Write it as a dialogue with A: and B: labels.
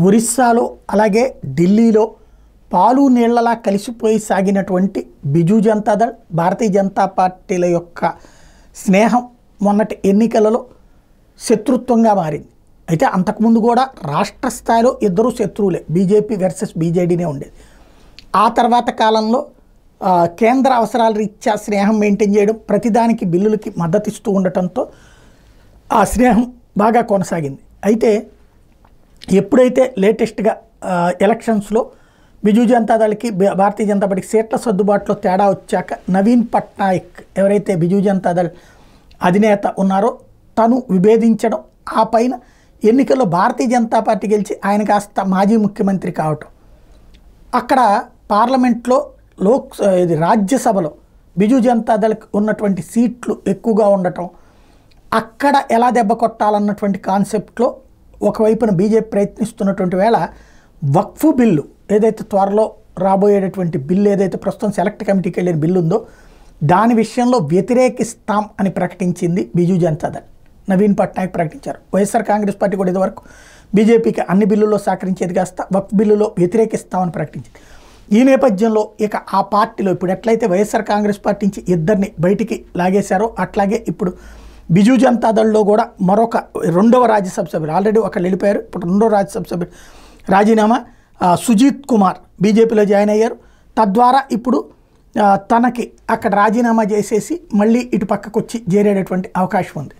A: ఒరిస్సాలో అలాగే ఢిల్లీలో పాలు నీళ్లలా కలిసిపోయి సాగినటువంటి బిజు జనతాదళ్ భారతీయ జనతా పార్టీల యొక్క స్నేహం మొన్నటి ఎన్నికలలో శత్రుత్వంగా మారింది. అయితే అంతకుముందు కూడా రాష్ట్ర స్థాయిలో ఇద్దరు శత్రువులే, బీజేపీ వర్సెస్ బీజేడీనే ఉండేది. ఆ తర్వాత కాలంలో కేంద్ర అవసరాల రీత్యా స్నేహం మెయింటైన్ చేయడం, ప్రతిదానికి బిల్లులకి మద్దతు ఇస్తూ ఉండటంతో ఆ స్నేహం బాగా కొనసాగింది. అయితే ఎప్పుడైతే లేటెస్ట్గా ఎలక్షన్స్లో బిజు జనతాదళ్కి భారతీయ జనతా పార్టీకి సీట్ల సర్దుబాటులో తేడా వచ్చాక నవీన్ పట్నాయక్ ఎవరైతే బిజు జనతాదళ్ అధినేత ఉన్నారో తను విభేదించడం, ఆ పైన ఎన్నికల్లో భారతీయ జనతా పార్టీ గెలిచి ఆయన కాస్త మాజీ ముఖ్యమంత్రి కావటం, అక్కడ పార్లమెంట్లో రాజ్యసభలో బిజు జనతాదళ్కి ఉన్నటువంటి సీట్లు ఎక్కువగా ఉండటం, అక్కడ ఎలా దెబ్బ కొట్టాలన్నటువంటి కాన్సెప్ట్లో ఒకవైపున బీజేపీ ప్రయత్నిస్తున్నటువంటి వేళ వక్ఫ్ బిల్లు ఏదైతే త్వరలో రాబోయేటటువంటి బిల్లు ఏదైతే ప్రస్తుతం సెలెక్ట్ కమిటీకి వెళ్ళిన బిల్లు ఉందో దాని విషయంలో వ్యతిరేకిస్తాం అని ప్రకటించింది బిజు జనతాదళ్. నవీన్ పట్నాయక్ ప్రకటించారు. వైఎస్ఆర్ కాంగ్రెస్ పార్టీ కూడా ఇదివరకు బీజేపీకి అన్ని బిల్లుల్లో సహకరించేది కాస్త వక్ఫ్ బిల్లులో వ్యతిరేకిస్తామని ప్రకటించింది. ఈ నేపథ్యంలో ఇక ఆ పార్టీలో ఇప్పుడు ఎట్లయితే వైఎస్ఆర్ కాంగ్రెస్ పార్టీ నుంచి ఇద్దరిని బయటికి లాగేశారో అట్లాగే ఇప్పుడు బిజు జనతాదళ్లో కూడా మరొక రెండవ రాజ్యసభ సభ్యులు ఆల్రెడీ ఒకళ్ళు వెళ్ళిపోయారు. ఇప్పుడు రెండవ రాజ్యసభ సభ్యులు రాజీనామా సుజీత్ కుమార్ బీజేపీలో జాయిన్ అయ్యారు. తద్వారా ఇప్పుడు తనకి అక్కడ రాజీనామా చేసేసి మళ్ళీ ఇటు పక్కకు వచ్చి చేరేటటువంటి అవకాశం ఉంది.